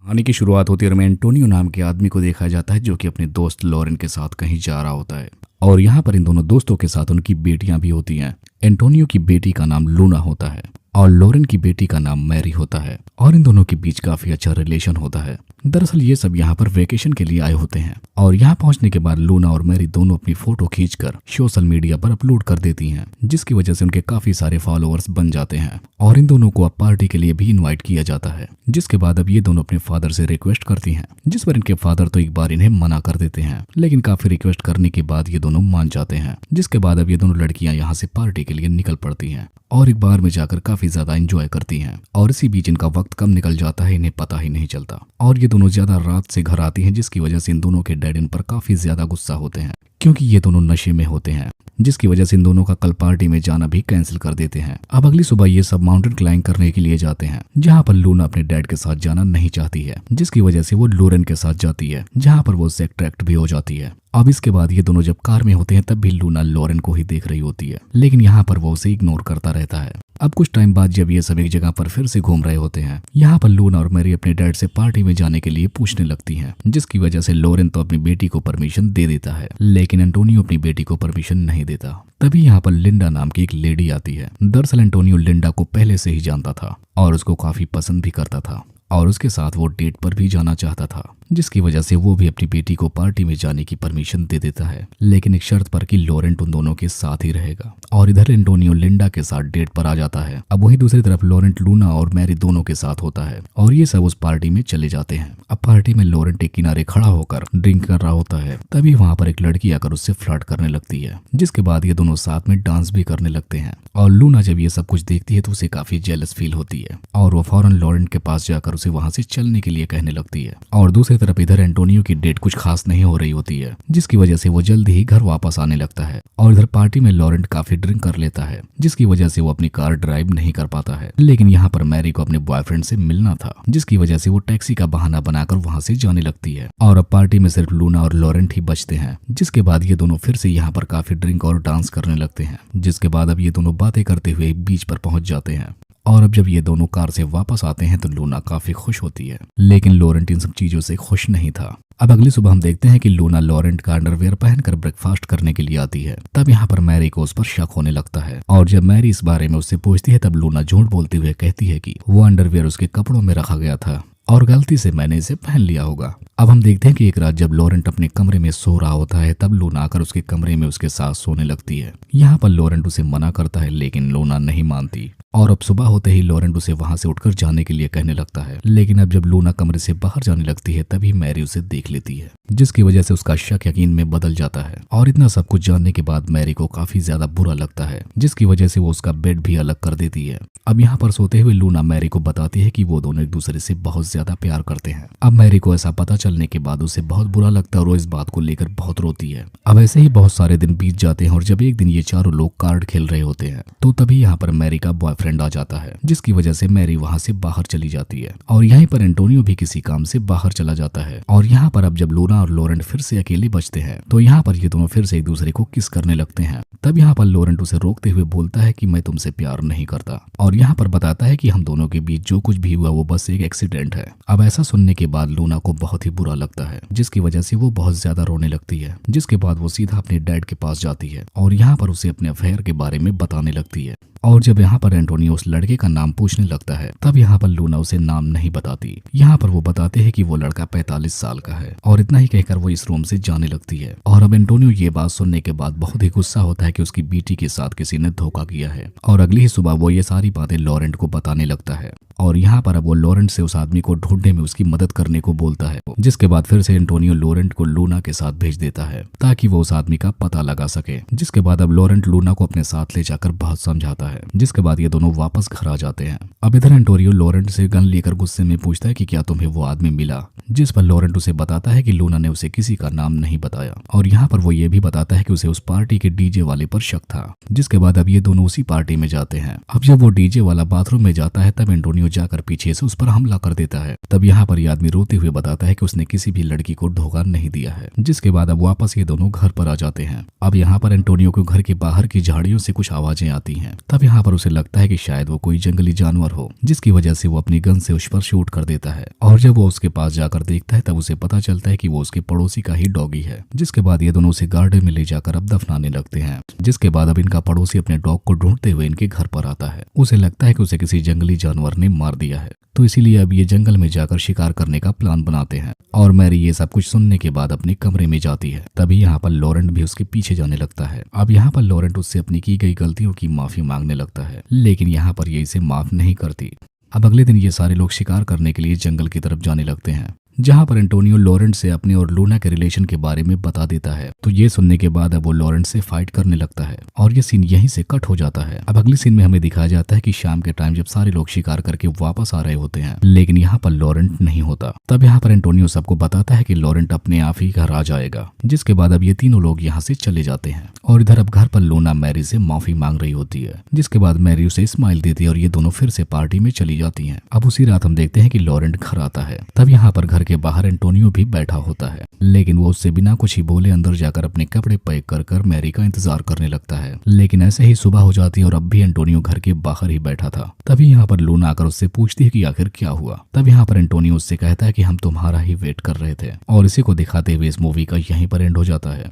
कहानी की शुरुआत होती है और में एंटोनियो नाम के आदमी को देखा जाता है जो कि अपने दोस्त लॉरेन के साथ कहीं जा रहा होता है। और यहाँ पर इन दोनों दोस्तों के साथ उनकी बेटियां भी होती हैं। एंटोनियो की बेटी का नाम लूना होता है और लॉरेन की बेटी का नाम मैरी होता है और इन दोनों के बीच काफी अच्छा रिलेशन होता है। दरअसल ये सब यहाँ पर वेकेशन के लिए आए होते हैं और यहाँ पहुंचने के बाद लूना और मैरी दोनों अपनी फोटो खींचकर सोशल मीडिया पर अपलोड कर देती हैं, जिसकी वजह से उनके काफी सारे फॉलोअर्स बन जाते हैं और इन दोनों को अब पार्टी के लिए भी इनवाइट किया जाता है। जिसके बाद अब ये दोनों अपने फादर से रिक्वेस्ट करती हैं, जिस पर इनके फादर तो एक बार इन्हें मना कर देते हैं, लेकिन काफी रिक्वेस्ट करने के बाद ये दोनों मान जाते हैं। जिसके बाद अब ये दोनों लड़कियां यहाँ से पार्टी के लिए निकल पड़ती हैं और एक बार में जाकर काफी ज्यादा एंजॉय करती हैं और इसी बीच इनका वक्त कब निकल जाता है इन्हें पता ही नहीं चलता। और ये दोनों ज्यादा रात से घर आती हैं, जिसकी वजह से इन दोनों के डैड इन पर काफी ज्यादा गुस्सा होते हैं क्योंकि ये दोनों नशे में होते हैं, जिसकी वजह से इन दोनों का कल पार्टी में जाना भी कैंसिल कर देते हैं। अब अगली सुबह ये सब माउंटेन क्लाइंब करने के लिए जाते हैं, जहाँ पर लूना अपने डैड के साथ जाना नहीं चाहती है, जिसकी वजह से वो लॉरेन के साथ जाती है, जहाँ पर वो उससे अट्रैक्ट भी हो जाती है। अब इसके बाद ये दोनों जब कार में होते हैं तब भी लूना लॉरेन को ही देख रही होती है, लेकिन यहाँ पर वो उसे इग्नोर करता रहता है। अब कुछ टाइम बाद जब ये सब एक जगह पर फिर से घूम रहे होते हैं, यहाँ पर लूना और मैरी अपने डैड से पार्टी में जाने के लिए पूछने लगती हैं, जिसकी वजह से लॉरेन तो अपनी बेटी को परमिशन दे देता है, लेकिन एंटोनियो अपनी बेटी को परमिशन नहीं देता। तभी यहाँ पर लिंडा नाम की एक लेडी आती है। दरअसल एंटोनियो लिंडा को पहले से ही जानता था और उसको काफी पसंद भी करता था और उसके साथ वो डेट पर भी जाना चाहता था, जिसकी वजह से वो भी अपनी बेटी को पार्टी में जाने की परमिशन दे देता है, लेकिन एक शर्त पर कि लॉरेन उन दोनों के साथ ही रहेगा। और इधर एंटोनियो लिंडा के साथ डेट पर आ जाता है। अब वहीं दूसरी तरफ लॉरेन लूना और मैरी दोनों के साथ होता है और ये सब उस पार्टी में चले जाते हैं। अब पार्टी में लॉरेन एक किनारे खड़ा होकर ड्रिंक कर रहा होता है, तभी वहाँ पर एक लड़की आकर उससे फ्लर्ट करने लगती है, जिसके बाद ये दोनों साथ में डांस भी करने लगते हैं। और लूना जब ये सब कुछ देखती है तो उसे काफी जेलस फील होती है और वो फौरन लॉरेन के पास जाकर उसे वहाँ से चलने के लिए कहने लगती है। और दूसरी तरफ इधर एंटोनियो की डेट कुछ खास नहीं हो रही होती है, जिसकी वजह से वो जल्दी ही घर वापस आने लगता है। और इधर पार्टी में लॉरेन काफी ड्रिंक कर लेता है, जिसकी वजह से वो अपनी कार ड्राइव नहीं कर पाता है। लेकिन यहाँ पर मैरी को अपने बॉयफ्रेंड से मिलना था, जिसकी वजह से वो टैक्सी का बहाना बनाकर वहाँ से जाने लगती है। और अब पार्टी में सिर्फ लूना और लॉरेन ही बचते हैं, जिसके बाद ये दोनों फिर से यहाँ पर काफी ड्रिंक और डांस करने लगते हैं। जिसके बाद अब ये दोनों बातें करते हुए बीच पर पहुंच जाते हैं। और अब जब ये दोनों कार से वापस आते हैं तो लूना काफी खुश होती है, लेकिन लॉरेन इन सब चीजों से खुश नहीं था। अब अगली सुबह हम देखते हैं कि लूना लॉरेन का अंडरवेयर पहनकर ब्रेकफास्ट करने के लिए आती है। तब यहाँ पर मैरी को उस पर शक होने लगता है और जब मैरी इस बारे में उससे पूछती है तब लूना झूठ बोलते हुए कहती है कि वो अंडरवेयर उसके कपड़ों में रखा गया था और गलती से मैंने इसे पहन लिया होगा। अब हम देखते हैं कि एक रात जब लॉरेन अपने कमरे में सो रहा होता है तब लूना आकर उसके कमरे में उसके साथ सोने लगती है। यहाँ पर लॉरेन उसे मना करता है, लेकिन लूना नहीं मानती और अब सुबह होते ही लॉरेन उसे वहां से उठकर जाने के लिए कहने लगता है। लेकिन अब जब लूना कमरे से बाहर जाने लगती है तभी मैरी उसे देख लेती है, जिसकी वजह से उसका शक यकीन में बदल जाता है। और इतना सब कुछ जानने के बाद मैरी को काफी ज्यादा बुरा लगता है, जिसकी वजह से वो उसका बेड भी अलग कर देती है। अब यहाँ पर सोते हुए लूना मैरी को बताती है कि वो दोनों एक दूसरे से बहुत ज्यादा प्यार करते हैं। अब मैरी को ऐसा पता चलने के बाद उसे बहुत बुरा लगता है और वो इस बात को लेकर बहुत रोती है। अब ऐसे ही बहुत सारे दिन बीत जाते हैं और जब एक दिन ये चारों लोग कार्ड खेल रहे होते हैं तो तभी यहाँ पर मैरी का बॉयफ्रेंड आ जाता है, जिसकी वजह से मैरी वहां से बाहर चली जाती है। और यहीं पर एंटोनियो भी किसी काम से बाहर चला जाता है। और यहाँ पर अब जब लूना और लॉरेन फिर से अकेले बचते हैं तो यहाँ पर ये दोनों फिर से एक दूसरे को किस करने लगते हैं। तब यहाँ पर लॉरेन उसे रोकते हुए बोलता है कि मैं तुमसे प्यार नहीं करता और यहाँ पर बताता है कि हम दोनों के बीच जो कुछ भी हुआ वो बस एक एक्सीडेंट है। अब ऐसा सुनने के बाद लूना को बहुत ही बुरा लगता है, जिसकी वजह से वो बहुत ज्यादा रोने लगती है। जिसके बाद वो सीधा अपने डैड के पास जाती है और यहाँ पर उसे अपने अफेयर के बारे में बताने लगती है। और जब यहाँ पर एंटोनियो उस लड़के का नाम पूछने लगता है तब यहाँ पर लूना उसे नाम नहीं बताती। यहाँ पर वो बताते हैं कि वो लड़का 45 साल का है और इतना ही कहकर वो इस रूम से जाने लगती है। और अब एंटोनियो ये बात सुनने के बाद बहुत ही गुस्सा होता है कि उसकी बेटी के साथ किसी ने धोखा किया है और अगली ही सुबह वो ये सारी बातें लॉरेन को बताने लगता है। और यहाँ पर अब वो लॉरेन से उस आदमी को ढूंढने में उसकी मदद करने को बोलता है, जिसके बाद फिर से एंटोनियो लॉरेन को लूना के साथ भेज देता है ताकि वो उस आदमी का पता लगा सके। जिसके बाद अब लॉरेन लूना को अपने साथ ले जाकर बहुत समझाता है, जिसके बाद ये दोनों वापस घर आ जाते हैं। अब इधर एंटोनियो लॉरेन से गन लेकर गुस्से में पूछता है कि क्या तुम्हें वो आदमी मिला, जिस पर लॉरेन उसे बताता है कि लूना ने उसे किसी का नाम नहीं बताया। और यहाँ पर वो ये भी बताता है कि उसे उस पार्टी के डीजे वाले पर शक था। जिसके बाद अब ये दोनों उसी पार्टी में जाते हैं। अब जब वो डीजे वाला बाथरूम में जाता है तब एंटोनियो एंटोनियो जाकर पीछे से उस पर हमला कर देता है। तब यहाँ पर ये आदमी रोते हुए बताता है कि उसने किसी भी लड़की को धोखा नहीं दिया है। जिसके बाद अब वापस ये दोनों घर पर आ जाते हैं। अब यहाँ पर एंटोनियो को घर के बाहर की झाड़ियों से कुछ आवाजें आती हैं। तब यहाँ पर उसे लगता है कि शायद वो कोई जंगली जानवर हो, जिसकी वजह से वो अपनी गन से उस पर शूट कर देता है। और जब वो उसके पास जाकर देखता है तब उसे पता चलता है कि वो उसके पड़ोसी का ही डॉगी है। जिसके बाद ये दोनों उसे गार्डन में ले जाकर अब दफनाने लगते हैं। जिसके बाद अब इनका पड़ोसी अपने डॉग को ढूंढते हुए इनके घर पर आता है। उसे लगता है कि उसे किसी जंगली जानवर ने मार दिया है, तो इसीलिए अब ये जंगल में जाकर शिकार करने का प्लान बनाते हैं। और मैरी ये सब कुछ सुनने के बाद अपने कमरे में जाती है। तभी यहाँ पर लॉरेंट भी उसके पीछे जाने लगता है। अब यहाँ पर लॉरेंट उससे अपनी की गई गलतियों की माफी मांगने लगता है, लेकिन यहाँ पर ये इसे माफ नहीं करती। अब अगले दिन ये सारे लोग शिकार करने के लिए जंगल की तरफ जाने लगते हैं, जहाँ पर एंटोनियो लॉरेंट से अपने और लूना के रिलेशन के बारे में बता देता है। तो ये सुनने के बाद अब वो लॉरेंट से फाइट करने लगता है और ये सीन यहीं से कट हो जाता है। अब अगली सीन में हमें दिखाया जाता है कि शाम के टाइम जब सारे लोग शिकार करके वापस आ रहे होते हैं, लेकिन यहाँ पर लॉरेंट नहीं होता। तब यहाँ पर एंटोनियो सबको बताता है कि लॉरेंट अपने आप ही घर आ जाएगा। जिसके बाद अब ये तीनों लोग यहाँ से चले जाते हैं और इधर अब घर पर लूना मैरी से माफी मांग रही होती है। जिसके बाद मैरी उसे स्माइल देती है और ये दोनों फिर से पार्टी में चली जाती है। अब उसी रात हम देखते हैं कि लॉरेंट घर आता है। तब यहाँ पर घर के बाहर एंटोनियो भी बैठा होता है, लेकिन वो उससे बिना कुछ ही बोले अंदर जाकर अपने कपड़े पैक कर मैरी का इंतजार करने लगता है। लेकिन ऐसे ही सुबह हो जाती है और अब भी एंटोनियो घर के बाहर ही बैठा था। तभी यहाँ पर लूना आकर उससे पूछती है कि आखिर क्या हुआ। तब यहाँ पर एंटोनियो उससे कहता है कि हम तुम्हारा ही वेट कर रहे थे। और इसी को दिखाते हुए इस मूवी का यहीं पर एंड हो जाता है।